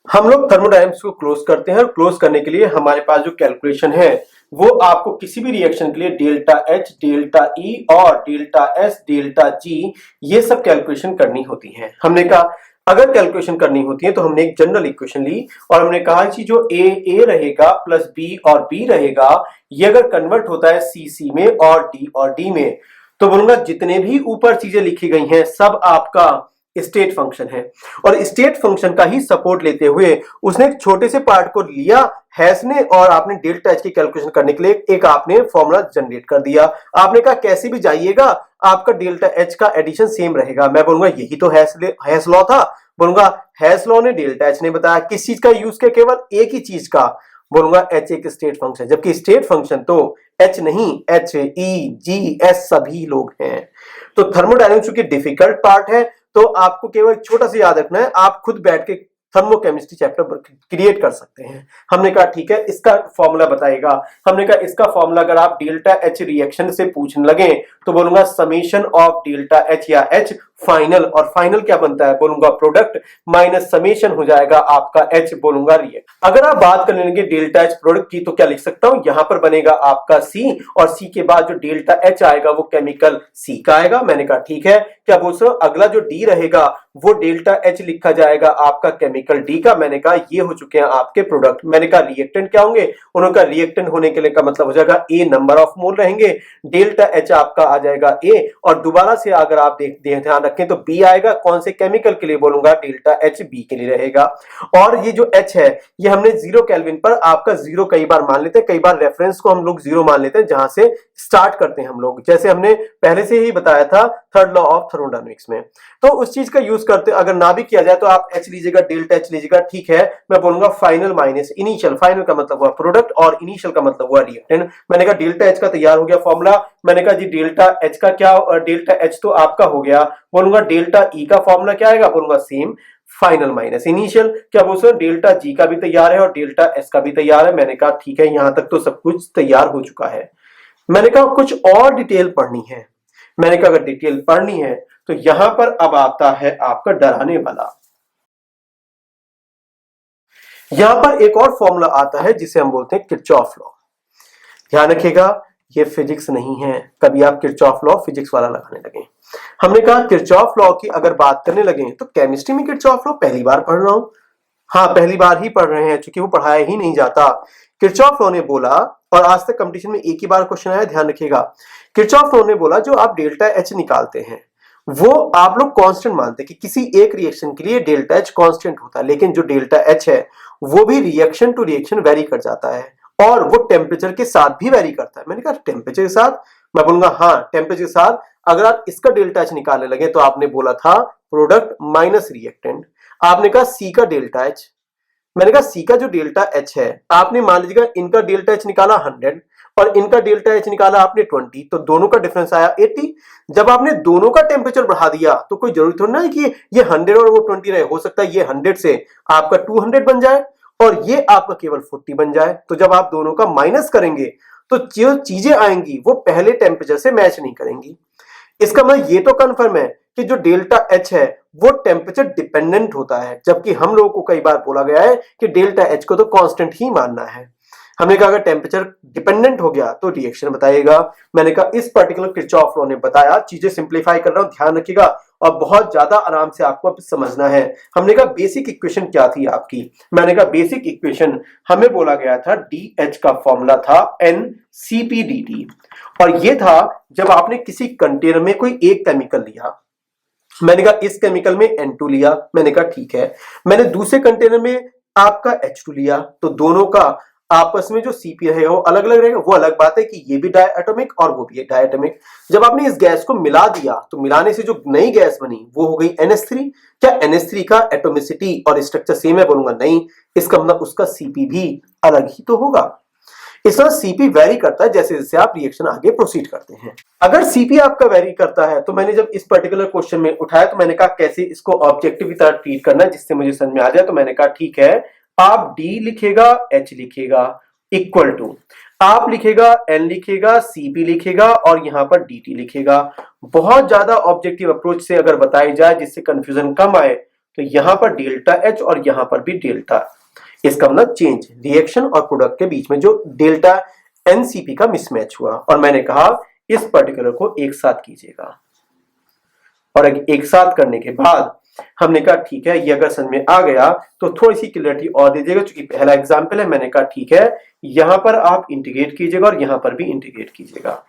हम लोग थर्मोडायनेमिक्स को क्लोज करते हैं और क्लोज करने के लिए हमारे पास जो कैलकुलेशन है वो आपको किसी भी रिएक्शन के लिए डेल्टा एच, डेल्टा ई और डेल्टा एस, डेल्टा जी ये सब कैलकुलेशन करनी होती है। हमने कहा अगर कैलकुलेशन करनी होती है तो हमने एक जनरल इक्वेशन ली और हमने कहा कि जो ए रहेगा प्लस बी और बी रहेगा ये अगर कन्वर्ट होता है सी में और डी में तो बोलूंगा जितने भी ऊपर चीजें लिखी गई हैं सब आपका स्टेट फंक्शन है। और स्टेट फंक्शन का ही सपोर्ट लेते हुए उसने एक छोटे से पार्ट को लिया हैश ने और आपने डेल्टा एच की कैलकुलेशन करने के लिए एक आपने फॉर्मूला जनरेट कर दिया। आपने कहा कैसे भी जाइएगा आपका डेल्टा एच का एडिशन सेम रहेगा। मैं बोलूंगा यही तो हैश लॉ था। बोलूंगा हैश लॉ ने डेल्टा एच ने बताया किस चीज का यूज किया, केवल एक ही चीज का। बोलूंगा एच एक स्टेट फंक्शन, जबकि स्टेट फंक्शन तो एच नहीं एच ई जी एस सभी लोग हैं। तो थर्मोडायनेमिक्स की डिफिकल्ट पार्ट है तो आपको केवल छोटा सा याद रखना है, आप खुद बैठ के थर्मोकेमिस्ट्री चैप्टर क्रिएट कर सकते हैं। हमने कहा ठीक है इसका फॉर्मूला बताएगा। हमने कहा इसका फॉर्मूला अगर आप डेल्टा एच रिएक्शन से पूछने लगे तो बोलूंगा समेशन ऑफ डेल्टा एच या एच फाइनल, और फाइनल क्या बनता है बोलूंगा प्रोडक्ट माइनस समेशन हो जाएगा आपका एच बोलूंगा रिएक्ट। अगर आप बात कर लेंगे डेल्टा एच प्रोडक्ट की तो क्या लिख सकता हूं, यहां पर बनेगा आपका सी और सी के बाद जो डेल्टा एच आएगा वो केमिकल सी का आएगा। मैंने कहा ठीक है, क्या बोल सकते हो अगला जो डी रहेगा वो डेल्टा एच लिखा जाएगा आपका केमिकल डी का। मैंने कहा ये हो चुके हैं आपके प्रोडक्ट। मैंने कहा रिएक्टेंट क्या होंगे, उनका रिएक्टेंट होने के लिए का मतलब हो जाएगा ए नंबर ऑफ मोल रहेंगे, डेल्टा एच आपका आ जाएगा ए और दोबारा से अगर आप ध्यान रखें तो बी आएगा कौन से केमिकल के लिए बोलूंगा डेल्टा एच बी के लिए रहेगा। और ये जो एच है ये हमने 0 केल्विन पर आपका 0 कई बार मान लेते हैं, कई बार रेफरेंस को हम लोग 0 मान लेते हैं जहां से स्टार्ट करते हैं हम लोग, जैसे हमने पहले से ही बताया था थर्ड लॉ ऑफ थर्मोडायनेमिक्स में। तो उस चीज का यूज करते अगर ना भी किया जाए तो आप एच लीजिएगा डेल्टा एच लीजिएगा, ठीक है। मैं बोलूंगा फाइनल माइनस इनिशियल, फाइनल का मतलब हुआ प्रोडक्ट और इनिशियल का मतलब हुआ रिएक्टेंट। मैंने कहा डेल्टा एच का तैयार हो गया फॉर्मूला। मैंने कहा जी डेल्टा एच का क्या, डेल्टा एच तो आपका हो गया। बोलूंगा डेल्टा ई का फॉर्मूला क्या आएगा, बोलूंगा सेम फाइनल माइनस इनिशियल। क्या बोल सकते डेल्टा जी का भी तैयार है और डेल्टा एस का भी तैयार है। मैंने कहा ठीक है यहां तक तो सब कुछ तैयार हो चुका है। मैंने कहा कुछ और डिटेल पढ़नी है। मैंने कहा अगर डिटेल पढ़नी है तो यहां पर अब आता है आपका डराने वाला। यहां पर एक और फॉर्मूला आता है जिसे हम बोलते हैं किरचॉफ लॉ। ध्यान रखिएगा ये फिजिक्स नहीं है, कभी आप किरचॉफ लॉ फिजिक्स वाला लगाने लगे। हमने कहा किरचॉफ लॉ की अगर बात करने लगे तो केमिस्ट्री में किरचॉफ लॉ पहली बार पढ़ रहा हूं। हाँ पहली बार ही पढ़ रहे हैं क्योंकि वो पढ़ाया ही नहीं जाता। किरचॉफ लॉ ने बोला, और आज तक कंपटीशन में एक ही बार क्वेश्चन आया, ध्यान रखिएगा। किरचॉफ लॉ ने बोला जो आप डेल्टा एच निकालते हैं वो आप लोग कांस्टेंट मानते हैं कि किसी एक रिएक्शन के लिए डेल्टा एच कांस्टेंट होता है, लेकिन जो डेल्टा एच है वो भी रिएक्शन टू रिएक्शन वेरी कर जाता है और वो टेम्परेचर के साथ भी वेरी करता है। मैंने कहा टेम्परेचर के साथ, मैं बोलूंगा हाँ टेम्परेचर के साथ। अगर आप इसका डेल्टा एच निकालने लगे तो आपने बोला था प्रोडक्ट माइनस रिएक्टेंट। आपने कहा सी का डेल्टा एच, मैंने कहा सी का जो डेल्टा एच है आपने मान लीजिएगा इनका डेल्टा एच निकाला 100 और इनका डेल्टा एच निकाला आपने 20, तो दोनों का डिफरेंस आया 80। जब आपने दोनों का टेम्परेचर बढ़ा दिया तो कोई जरूरी थोड़ी ना है कि ये 100 और वो 20 रहे, हो सकता है ये 100 से आपका 200 बन जाए और ये आपका केवल 40 बन जाए। तो जब आप दोनों का माइनस करेंगे तो जो चीजें आएंगी वो पहले टेम्परेचर से मैच नहीं करेंगी। इसका मतलब ये तो कंफर्म है कि जो डेल्टा एच है वो टेम्परेचर डिपेंडेंट होता है, जबकि हम लोगों को कई बार बोला गया है कि डेल्टा एच को तो कांस्टेंट ही मानना है। हमने कहा अगर टेम्परेचर डिपेंडेंट हो गया तो रिएक्शन बताइएगा। मैंने कहा इस पर्टिकुलर किरचॉफ लॉ ने बताया। चीजें सिंप्लीफाई कर रहा हूं, ध्यान रखिएगा और बहुत ज्यादा आराम से आपको समझना है। हमने कहा बेसिक इक्वेशन क्या थी आपकी, मैंने कहा बेसिक इक्वेशन हमें बोला गया था डी एच का फॉर्मूला था N C P D T, और ये था जब आपने किसी कंटेनर में कोई एक केमिकल लिया। मैंने कहा इस केमिकल में N2 लिया, मैंने कहा ठीक है। मैंने दूसरे कंटेनर में आपका H2 लिया, तो दोनों का आपस में जो Cp रहेगा वो अलग अलग रहेगा। वो अलग बात है कि ये भी डायटोमिक और वो भी डायटोमिक। जब आपने इस गैस को मिला दिया तो मिलाने से जो नई गैस बनी वो हो गई NH3। क्या NH3 का एटोमिसिटी और स्ट्रक्चर सेम है, बोलूंगा नहीं। इसका मतलब उसका Cp भी अलग ही तो होगा। इस तरह Cp वेरी करता है जैसे जैसे आप रिएक्शन आगे प्रोसीड करते हैं। अगर Cp आपका वेरी करता है तो मैंने जब इस पर्टिकुलर क्वेश्चन में उठाया तो मैंने कहा कैसे इसको ऑब्जेक्टिव की तरह ट्रीट करना है जिससे मुझे समझ में आ जाए। तो मैंने कहा ठीक है आप D लिखेगा H लिखेगा इक्वल टू आप लिखेगा N लिखेगा Cp लिखेगा और यहां पर dt लिखेगा। बहुत ज्यादा ऑब्जेक्टिव अप्रोच से अगर बताई जाए जिससे कंफ्यूजन कम आए तो यहां पर डेल्टा एच और यहां पर भी डेल्टा, इसका मतलब चेंज रिएक्शन और प्रोडक्ट के बीच में जो डेल्टा एनसीपी का मिसमैच हुआ। और मैंने कहा इस पर्टिकुलर को एक साथ कीजिएगा, और एक साथ करने के बाद हमने कहा ठीक है, ये अगर समझ में आ गया तो थोड़ी सी क्लियरिटी और दीजिएगा, क्योंकि पहला एग्जांपल है। मैंने कहा ठीक है, यहां पर आप इंटीग्रेट कीजिएगा और यहां पर भी इंटीग्रेट कीजिएगा।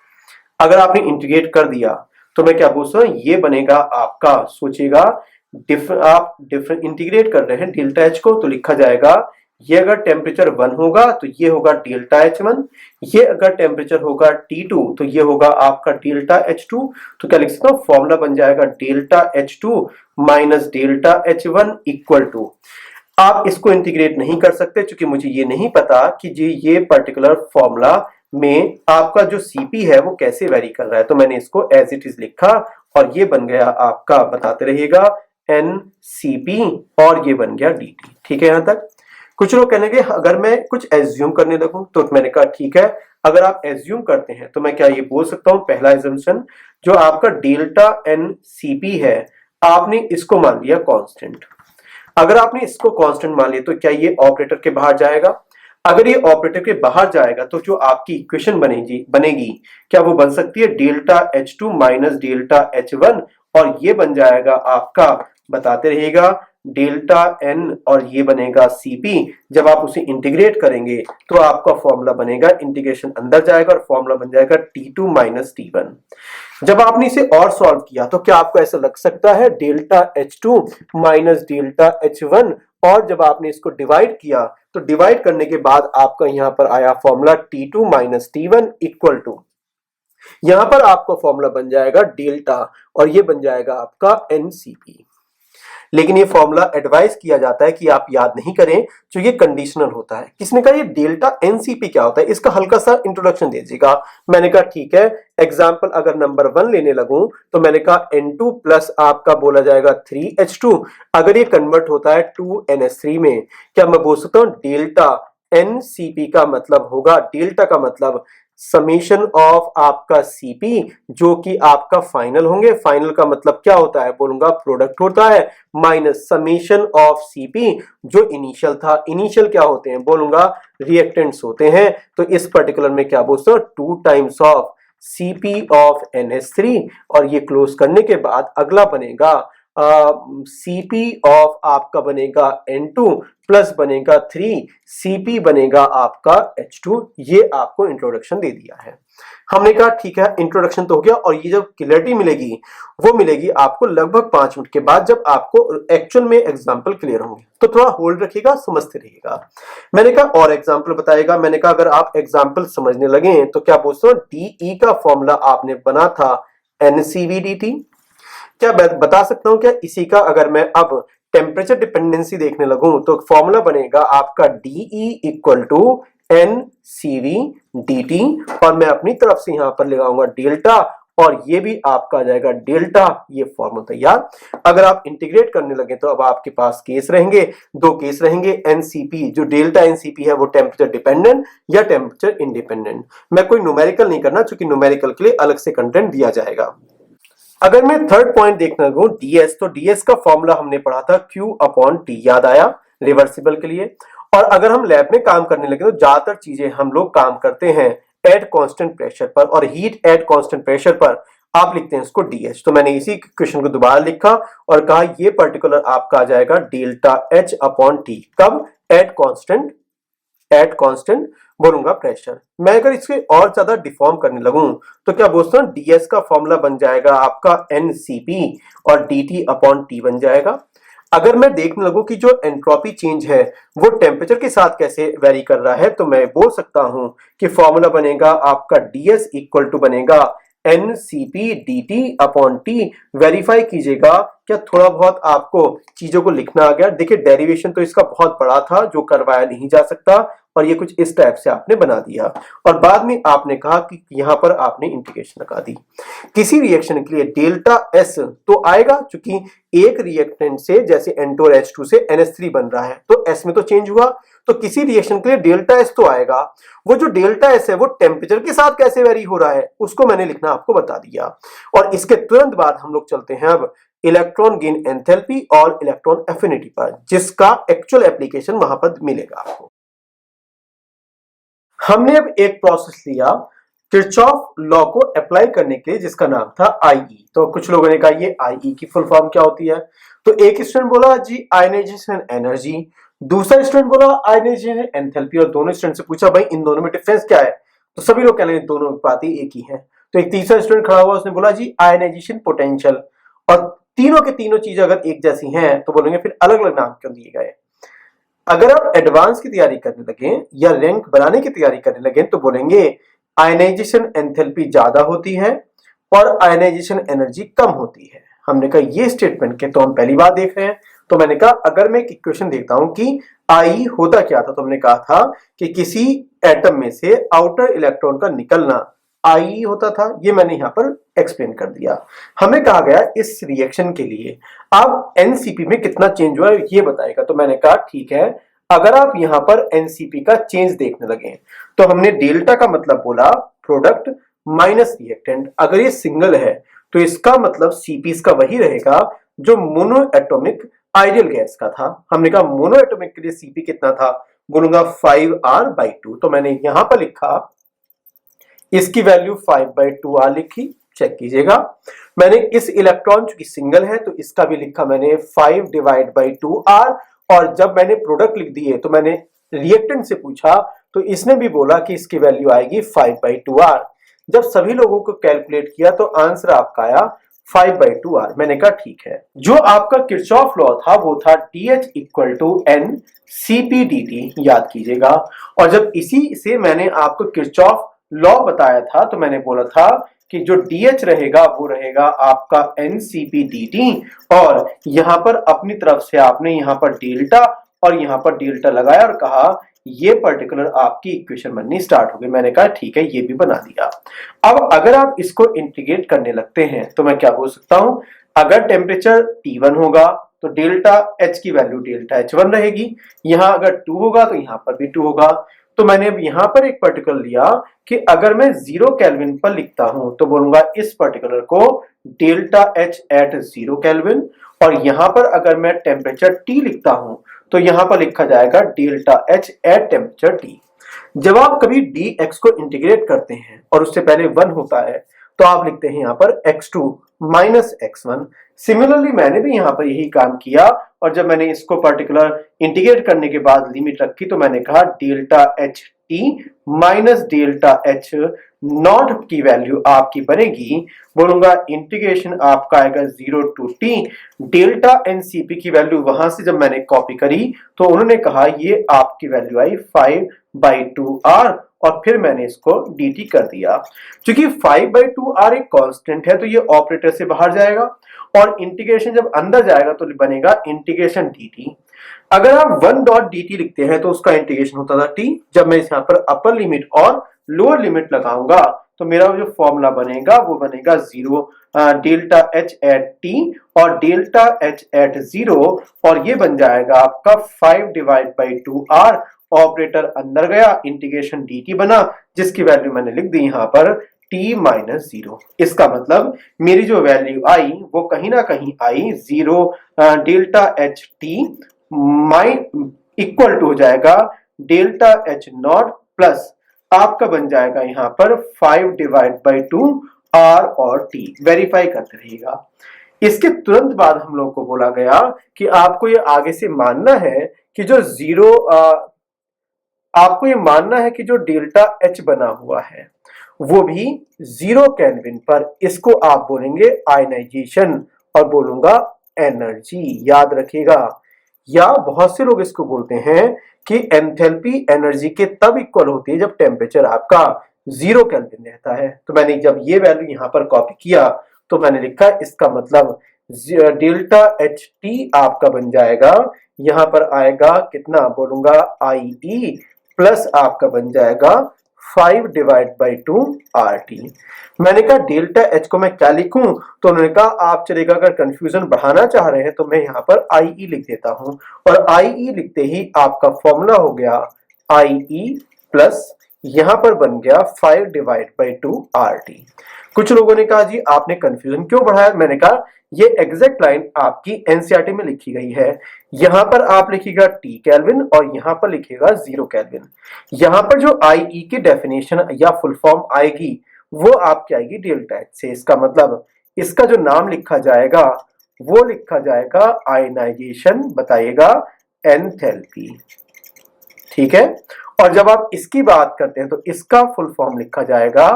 अगर आपने इंटीग्रेट कर दिया तो मैं क्या पूछ रहा हूं, ये बनेगा आपका, सोचिएगा आप डिफरेंट इंटीग्रेट कर रहे हैं डेल्टा एच को, तो लिखा जाएगा ये अगर टेम्परेचर 1 होगा तो ये होगा डेल्टा H1, ये अगर टेम्परेचर होगा T2 तो ये होगा आपका डेल्टा H2। तो क्या लिख सकता हूं, फॉर्मूला बन जाएगा delta H2 minus delta H1 equal to, आप इसको इंटीग्रेट नहीं कर सकते क्योंकि मुझे ये नहीं पता कि ये पर्टिकुलर फॉर्मूला में आपका जो Cp है वो कैसे वेरी कर रहा है, तो मैंने इसको एज इट इज लिखा और ये बन गया आपका, बताते रहिएगा, NCP और ये बन गया DT। ठीक है, यहां तक। कुछ लोग कहने के अगर मैं कुछ एज्यूम करने लगूं, तो मैंने कहा ठीक है, अगर आप एज्यूम करते हैं तो मैं क्या ये बोल सकता हूं, पहला एजम्पशन जो आपका डेल्टा NCP है आपने इसको मान लिया कांस्टेंट। अगर आपने इसको कांस्टेंट मान लिया तो क्या ये ऑपरेटर के बाहर जाएगा? अगर ये ऑपरेटर के बाहर जाएगा तो जो आपकी इक्वेशन बनेगी क्या वो बन सकती है delta H2 minus delta H1, और ये बन जाएगा आपका, बताते रहिएगा, डेल्टा N और ये बनेगा Cp। जब आप उसे इंटीग्रेट करेंगे तो आपका फॉर्मूला बनेगा, इंटीग्रेशन अंदर जाएगा और फॉर्मूला बन जाएगा T2 माइनस T1। जब आपने इसे और सॉल्व किया तो क्या आपको ऐसा लग सकता है delta H2 minus delta H1, और जब आपने इसको डिवाइड किया तो डिवाइड करने के बाद आपका यहां पर आया formula T2 minus T1 equal to, यहां पर आपका फॉर्मूला बन जाएगा डेल्टा और ये बन जाएगा आपका NCP। लेकिन ये फॉर्मूला एडवाइस किया जाता है कि आप याद नहीं करें, जो ये कंडीशनल होता है। किसने कहा ये डेल्टा NCP क्या होता है, इसका हल्का सा इंट्रोडक्शन दीजिएगा। मैंने कहा ठीक है, एग्जांपल अगर नंबर 1 लेने लगूं तो मैंने कहा N2 प्लस आपका बोला जाएगा 3H2, अगर ये कन्वर्ट होता है 2NH3 में, क्या मैं बोल सकता हूं डेल्टा NCP का मतलब होगा, डेल्टा का मतलब समीशन ऑफ आपका Cp जो कि आपका फाइनल होंगे, फाइनल का मतलब क्या होता है, बोलूंगा प्रोडक्ट होता है, माइनस समीशन ऑफ Cp जो इनिशियल था, इनिशियल क्या होते हैं, बोलूंगा रिएक्टेंट्स होते हैं। तो इस पर्टिकुलर में क्या बोलते हैं, 2 times of Cp of NH3, और ये क्लोज करने के बाद अगला बनेगा Cp ऑफ आपका बनेगा N2 प्लस बनेगा 3 Cp बनेगा आपका H2। ये आपको इंट्रोडक्शन दे दिया है। हमने कहा ठीक है, इंट्रोडक्शन तो हो गया, और ये जब क्लियरिटी मिलेगी वो मिलेगी आपको लगभग 5 मिनट के बाद, जब आपको एक्चुअल में एग्जांपल क्लियर होंगे। तो थोड़ा होल्ड रखिएगा, समझते रहिएगा। मैंने कहा और एग्जांपल बताएगा, मैंने कहा अगर आप एग्जांपल समझने लगे तो क्या बोलते हो, DE का फॉर्मूला आपने बना था NCVDT, क्या बता सकता हूं क्या इसी का अगर मैं अब टेम्परेचर डिपेंडेंसी देखने लगूं तो फॉर्मूला बनेगा आपका DE इक्वल टू NCVDT, और मैं अपनी तरफ से यहां पर लगाऊंगा डेल्टा, और ये भी आपका आ जाएगा डेल्टा। ये फॉर्मूला तैयार। अगर आप इंटीग्रेट करने लगे तो अब आपके पास केस रहेंगे, 2 केस रहेंगे। NCP जो डेल्टा NCP है वो टेम्परेचर डिपेंडेंट या टेम्परेचर इंडिपेंडेंट। मैं कोई न्यूमेरिकल नहीं करना क्योंकि न्यूमेरिकल के लिए अलग से कंटेंट दिया जाएगा। अगर मैं थर्ड पॉइंट देखना लगूं DS, तो DS का फॉर्मूला हमने पढ़ा था Q अपॉन T, याद आया, रिवर्सिबल के लिए। और अगर हम लैब में काम करने लगे तो ज्यादातर चीजें हम लोग काम करते हैं एट कांस्टेंट प्रेशर पर, और हीट एट कांस्टेंट प्रेशर पर आप लिखते हैं इसको DS। तो मैंने इसी क्वेश्चन को दोबारा लिखा और कहा ये पर्टिकुलर आपका आ जाएगा डेल्टा H अपॉन T, कब, एट कांस्टेंट बोलूंगा प्रेशर। मैं अगर इसके और ज्यादा डिफॉर्म करने लगूं तो क्या बोलता हूं, DS का फॉर्मूला बन जाएगा आपका NCP और DT अपॉन T बन जाएगा। अगर मैं देखने लगूं कि जो एंट्रोपी चेंज है वो टेम्परेचर के साथ कैसे वेरी कर रहा है, तो मैं बोल सकता हूं कि फॉर्मूला बनेगा आपका DS इक्वल टू बनेगा NCP DT upon T। Verify कीजिएगा क्या थोड़ा बहुत आपको चीजों को लिखना आ गया। देखिए डेरिवेशन तो इसका बहुत बड़ा था जो करवाया नहीं जा सकता, और ये कुछ इस टाइप से आपने बना दिया, और बाद में आपने कहा कि यहां पर आपने इंटीग्रेशन लगा दी। किसी रिएक्शन के लिए डेल्टा S तो आएगा, क्योंकि एक रिएक्टेंट से जैसे N2 और H2 से NH3 बन रहा है तो S में तो चेंज हुआ, तो किसी रिएक्शन के लिए डेल्टा S तो आएगा। वो जो डेल्टा S है वो टेम्परेचर के साथ कैसे वेरी हो रहा है उसको मैंने लिखना आपको बता दिया। और इसके तुरंत बाद हम लोग चलते हैं अब इलेक्ट्रॉन गेन एंथैल्पी और इलेक्ट्रॉन एफिनिटी पर, जिसका एक्चुअल एप्लीकेशन वहां पर मिलेगा आपको। हमने अब एक प्रोसेस लिया किरचॉफ लॉ को अप्लाई करने के लिए, जिसका नाम था आईई। तो कुछ लोगों ने कहा ये आईई की फुल फॉर्म क्या होती है? तो एक स्टूडेंट बोला जी आयनाइजेशन एनर्जी, दूसरा स्टूडेंट बोला आयनाइजेशन एंथैल्पी, और दोनों स्टूडेंट से पूछा भाई इन दोनों में डिफरेंस क्या है? तो सभी लोग कह रहे हैं दोनों बातें एक ही है। तो एक तीसरा स्टूडेंट खड़ा हुआ, उसने बोला जी आयनाइजेशन पोटेंशियल। और तीनों के तीनों चीजें अगर एक जैसी हैं तो बोलेंगे फिर अलग अलग नाम क्यों दिए गए? अगर आप एडवांस की तैयारी करने लगे या रैंक बनाने की तैयारी करने लगे तो बोलेंगे आयनाइजेशन एंथैल्पी ज्यादा होती है और आयनाइजेशन एनर्जी कम होती है। हमने कहा ये स्टेटमेंट के तो हम पहली बार देख रहे हैं। तो मैंने कहा अगर मैं एक इक्वेशन देखता हूं कि आई होता क्या था, तो हमने कहा था कि किसी एटम में से आउटर इलेक्ट्रॉन का निकलना आई होता था। ये मैंने यहां पर एक्सप्लेन कर दिया। हमें कहा गया इस रिएक्शन के लिए अब एनसीपी में कितना चेंज हुआ है ये बताएगा। तो मैंने कहा ठीक है, अगर आप यहां पर एनसीपी का चेंज देखने लगे तो हमने डेल्टा का मतलब बोला प्रोडक्ट माइनस रिएक्टेंट। अगर ये सिंगल है तो इसका मतलब सीपी इसका वही रहेगा जो मोनो एटॉमिक आइडियल गैस का था। हमने कहा मोनो एटॉमिक के लिए सीपी कितना था, बोलूंगा 5r/2। तो मैंने यहां पर लिखा इसकी वैल्यू 5/2r लिखी, चेक कीजिएगा। मैंने इस इलेक्ट्रॉन चूंकि सिंगल है तो इसका भी लिखा मैंने 5/2r। और जब मैंने प्रोडक्ट लिख दिए तो मैंने रिएक्टेंट से पूछा तो इसने भी बोला कि इसकी वैल्यू आएगी 5/2r। जब सभी लोगों को कैलकुलेट किया तो आंसर आपका आया 5/2r। मैंने कहा ठीक है। जो आपका किरचॉफ लॉ था वो था DH = NCP/dt, याद कीजिएगा। और जब इसी से मैंने आपको किरचॉफ लॉ बताया था तो मैंने बोला था कि जो DH रहेगा वो रहेगा आपका NCP/dt, और यहां पर अपनी तरफ से आपने यहां पर डेल्टा और यहां पर डेल्टा लगाया और कहा ये पर्टिकुलर आपकी इक्वेशन बननी स्टार्ट हो गई। मैंने कहा ठीक है, ये भी बना दिया। अब अगर आप इसको इंटीग्रेट करने लगते हैं तो मैं क्या बोल सकता हूं, अगर टेम्परेचर T1 होगा तो डेल्टा H की वैल्यू डेल्टा H1 रहेगी। यहां अगर 2 होगा तो यहां पर भी 2 होगा। तो मैंने अब यहां पर एक पर्टिकुलर लिया कि अगर मैं 0 केल्विन पर लिखता हूं तो बोलूंगा इस पर्टिकुलर को डेल्टा H एट 0 केल्विन, और यहां पर अगर मैं टेम्परेचर T लिखता हूं तो यहां पर लिखा जाएगा delta H at temperature T। जब आप कभी dx को इंटीग्रेट करते हैं और उससे पहले 1 होता है तो आप लिखते हैं यहां पर x2 माइनस x1। सिमिलरली मैंने भी यहां पर यही काम किया, और जब मैंने इसको पर्टिकुलर इंटीग्रेट करने के बाद लिमिट रखी तो मैंने कहा delta H T minus delta H not की वैल्यू आपकी बनेगी, बोलूंगा इंटीग्रेशन आपका आएगा 0 to t। डेल्टा एनसीपी की वैल्यू वहां से जब मैंने कॉपी करी तो उन्होंने कहा ये आपकी वैल्यू आई 5/2r, और फिर मैंने इसको dt कर दिया। क्योंकि 5/2r एक कांस्टेंट है तो ये ऑपरेटर से बाहर जाएगा, और इंटीग्रेशन जब अंदर जाएगा तो बनेगा इंटीग्रेशन dt। अगर आप 1.dt लिखते हैं तो उसका इंटीग्रेशन होता था t। जब मैं यहाँ पर अपर लिमिट और लोअर लिमिट लगाऊंगा तो मेरा जो फॉर्मूला बनेगा वो बनेगा 0 डेल्टा h एट t और डेल्टा h एट 0, और ये बन जाएगा आपका 5/2r। ऑपरेटर अंदर गया, इंटीग्रेशन dt बना, जिसकी वैल्यू मैंने लिख दी यहां पर t-0। इसका मतलब मेरी जो वैल्यू आई वो कहीं ना कहीं आई 0 delta H T equal to हो जाएगा डेल्टा एच नॉट प्लस आपका बन जाएगा यहां पर 5/2r और t। वेरीफाई करते रहिएगा। इसके तुरंत बाद हम लोग को बोला गया कि आपको ये आगे से मानना है कि जो आपको ये मानना है कि जो डेल्टा एच बना हुआ है वो भी 0 केल्विन पर, इसको आप बोलेंगे आयनाइजेशन और बोलूंगा एनर्जी, याद रखिएगा। या बहुत से लोग इसको बोलते हैं कि एंथैल्पी एनर्जी के तब इक्वल होती है जब टेम्परेचर आपका 0 केल्विन रहता है। तो मैंने जब ये वैल्यू यहां पर कॉपी किया तो मैंने लिखा इसका मतलब डेल्टा एच टी आपका बन जाएगा, यहां पर आएगा कितना, बोलूंगा आई ई प्लस आपका बन जाएगा 5/2RT। मैंने कहा डेल्टा एच को मैं क्या लिखूं, तो उन्होंने कहा आप चलेगा अगर कंफ्यूजन बढ़ाना चाह रहे हैं तो मैं यहां पर IE लिख देता हूं, और IE लिखते ही आपका फॉर्मूला हो गया IE प्लस यहां पर बन गया 5/2RT। कुछ लोगों ने कहा जी आपने कंफ्यूजन क्यों बढ़ाया, मैंने कहा ये एग्जैक्ट लाइन आपकी एनसीईआरटी में लिखी गई है। यहां पर आप लिखिएगा टी केल्विन और यहां पर लिखिएगा 0 केल्विन। यहां पर जो आईई की डेफिनेशन या फुल फॉर्म आएगी वो आपकी आएगी डेल्टा एच से। इसका मतलब इसका जो नाम लिखा जाएगा वो लिखा जाएगा आयनाइजेशन, बताइएगा एंथैल्पी, ठीक है। और जब आप इसकी बात करते हैं तो इसका फुल फॉर्म लिखा जाएगा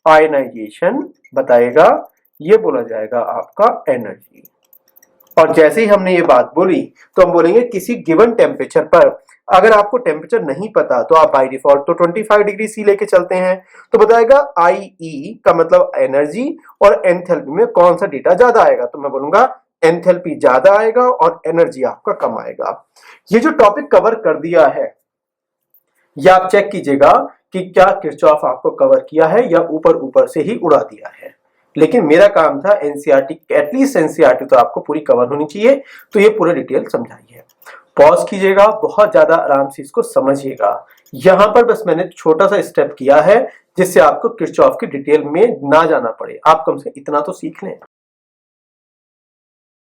आयनाइजेशन, बताइएगा ये बोला जाएगा आपका एनर्जी। और जैसे ही हमने ये बात बोली तो हम बोलेंगे किसी गिवन टेम्परेचर पर, अगर आपको टेम्परेचर नहीं पता तो आप बाय डिफॉल्ट तो 25 डिग्री सी लेके चलते हैं, तो बताएगा आईई का मतलब एनर्जी और एंथैल्पी में कौन सा डेटा ज्यादा आएगा, तो मैं बोलूंगा एंथैल्पी ज्यादा आएगा और एनर्जी आपका कम आएगा। ये जो टॉपिक कवर कर दिया है ये आप चेक कीजिएगा कि क्या किरचॉफ आपको कवर किया है या ऊपर ऊपर से ही उड़ा दिया है। लेकिन मेरा काम था एनसीईआरटी, एटलीस्ट एनसीईआरटी तो आपको पूरी कवर होनी चाहिए, तो ये पूरे डिटेल समझाइए। पॉज कीजिएगा, बहुत ज्यादा आराम से इसको समझिएगा। यहां पर बस मैंने छोटा सा स्टेप किया है जिससे आपको किरचॉफ की डिटेल में ना जाना पड़े, आप कम से इतना तो सीख लें।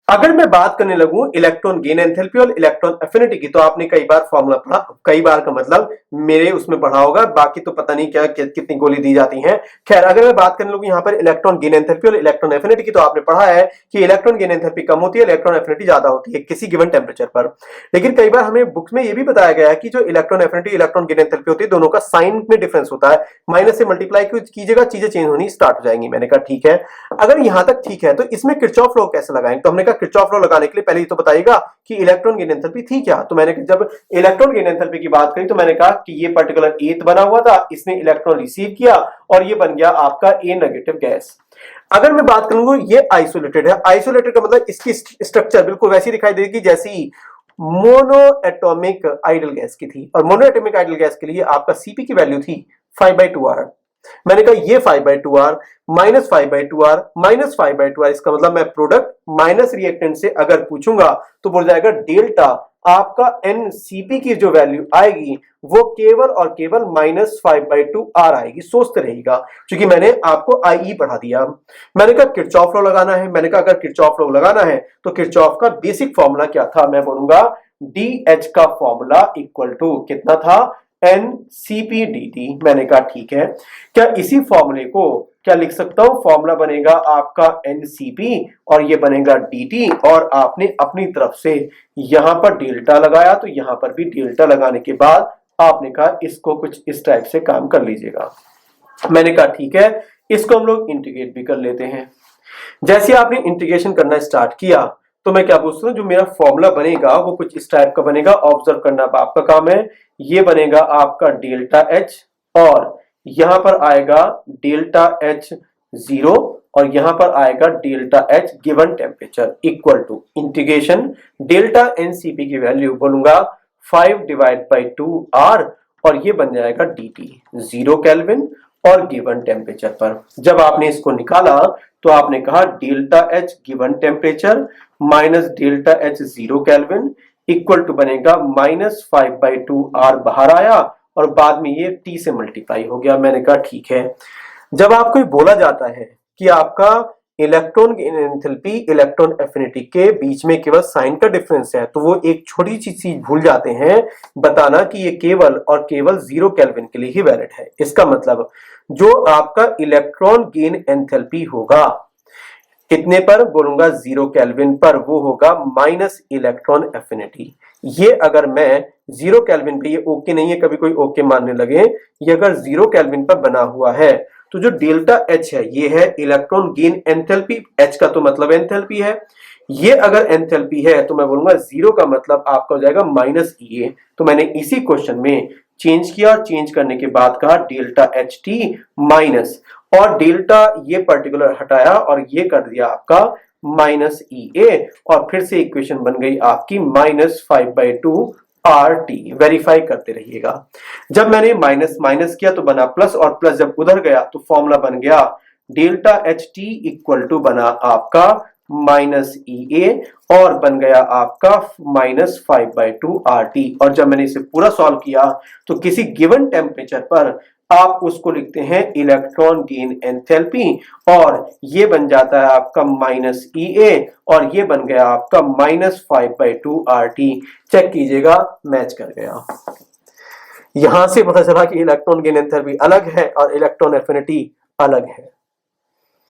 अगर मैं बात करने लगूं इलेक्ट्रॉन गेन एंथैल्पी और इलेक्ट्रॉन एफिनिटी की, तो आपने कई बार फॉर्मूला पढ़ा, कई बार का मतलब मेरे उसमें पढ़ा होगा, बाकी तो पता नहीं क्या कितनी गोली दी जाती हैं। खैर अगर मैं बात करने लगूं यहाँ पर इलेक्ट्रॉन गेन एंथैल्पी और इलेक्ट्रॉन एफिनिटी की, तो आपने पढ़ा है कि इलेक्ट्रॉन गेन एंथैल्पी कम होती है, इलेक्ट्रॉन एफिनिटी ज्यादा होती है किसी गिवन टेम्परेचर पर। लेकिन कई बार हमें बुक्स में यह भी बताया गया है कि जो electron affinity electron gain enthalpy होती है दोनों का साइन में डिफरेंस होता है, माइनस से मल्टीप्लाई कीजिएगा चीजें चेंज होनी स्टार्ट हो जाएंगी। मैंने कहा ठीक है, अगर यहां तक ठीक है तो इसमें किरचॉफ लॉ कैसे लगाएंगे, तो हमने कहा किरचॉफ लॉ लगाने पहले तो बताइएगा कि इलेक्ट्रॉन गेन एंथैल्पी थी क्या। तो मैंने जब इलेक्ट्रॉन गेन एंथैल्पी की बात करी तो मैंने कहा कि ये पर्टिकुलर एथ बना हुआ था, इसने इलेक्ट्रॉन रिसीव किया और ये बन गया आपका ए नेगेटिव गैस। अगर मैं बात करूंगा ये आइसोलेटेड है, आइसोलेटेड का मतलब इसकी स्ट्रक्चर बिल्कुल वैसी दिखाई देगी जैसी मोनो एटॉमिक आइडल गैस की थी, और मोनो एटॉमिक आइडल गैस के लिए आपका सीपी की वैल्यू थी 5/2r। मैंने कहा ये 5/2r minus 5/2r minus 5/2r, इसका मतलब मैं प्रोडक्ट माइनस रिएक्टेंट से अगर पूछूंगा तो बोल जाएगा डेल्टा आपका एनसीपी की जो वैल्यू आएगी वो केवल और केवल माइनस 5/2r आएगी। सोचते रहिएगा क्योंकि मैंने आपको आईई पढ़ा दिया। मैंने कहा किरचॉफ लॉ लगाना है, मैंने कहा अगर किरचॉफ लॉ लगाना है तो किरचॉफ का बेसिक फॉर्मूला क्या था, मैं बोलूंगा डीएच का फॉर्मूला इक्वल टू कितना था, एनसीपीडीटी। मैंने कहा ठीक है, क्या इसी फॉर्मूले को क्या लिख सकता हूं, फॉर्मूला बनेगा आपका एनसीपी और ये बनेगा डीटी, और आपने अपनी तरफ से यहां पर डेल्टा लगाया तो यहां पर भी डेल्टा लगाने के बाद आपने कहा इसको कुछ इस टाइप से काम कर लीजिएगा। मैंने कहा ठीक है, इसको हम लोग इंटीग्रेट भी कर लेते हैं। जैसे आपने इंटीग्रेशन करना स्टार्ट किया तो मैं क्या पूछता हूं, जो मेरा फॉर्मूला बनेगा वो कुछ इस टाइप का बनेगा, ऑब्जर्व करना आपका काम है। ये बनेगा आपका डेल्टा एच और यहां पर आएगा डेल्टा एच 0 और यहां पर आएगा delta H given temperature equal to integration delta NCP की वैल्यू बोलूंगा 5/2r और ये बन जाएगा dt 0 केल्विन और गिवन टेम्परेचर पर। जब आपने इसको निकाला तो आपने कहा delta H given temperature minus delta H 0 kelvin equal to बनेगा माइनस 5/2r बाहर आया और बाद में ये t से मल्टीप्लाई हो गया। मैंने कहा ठीक है, जब आपको बोला जाता है कि आपका इलेक्ट्रॉन एंथैल्पी इलेक्ट्रॉन एफिनिटी के बीच में केवल साइन का डिफरेंस है तो वो एक छोटी सी चीज भूल जाते हैं बताना कि ये केवल और केवल 0 केल्विन के लिए ही वैलिड है। इसका मतलब जो आपका इलेक्ट्रॉन गेन एंथैल्पी होगा कितने पर, बोलूंगा 0 केल्विन पर, वो होगा माइनस इलेक्ट्रॉन एफिनिटी। ये अगर मैं 0 केल्विन पे, ये ओके नहीं है कभी कोई ओके मानने लगे, ये अगर 0 केल्विन पर बना हुआ है तो जो डेल्टा एच है ये है इलेक्ट्रॉन गेन एंथैल्पी, एच का तो मतलब एंथैल्पी है, ये अगर एंथैल्पी है तो मैं बोलूंगा 0 का मतलब आपका हो जाएगा माइनस ई। तो मैंने इसी क्वेश्चन में चेंज किया, चेंज करने के बाद कहा डेल्टा एच टी माइनस और डेल्टा ये पर्टिकुलर हटाया और ये कर दिया आपका माइनस ई ए और फिर से इक्वेशन बन गई आपकी माइनस 5/2RT। वेरीफाई करते रहिएगा। जब मैंने माइनस माइनस किया तो बना प्लस और प्लस जब उधर गया तो फॉर्मूला बन गया delta H T equal to बना आपका माइनस ई ए और बन गया आपका माइनस 5/2RT। और जब मैंने इसे पूरा सॉल्व किया तो किसी गिवन टेम्परेचर पर आप उसको लिखते हैं इलेक्ट्रॉन गेन एंथैल्पी, और ये बन जाता है आपका -EA, और ये बन गया आपका -5/2 RT। चेक कीजिएगा, मैच कर गया। यहां से पता चला कि इलेक्ट्रॉन गेन एंथैल्पी अलग है और इलेक्ट्रॉन एफिनिटी अलग है।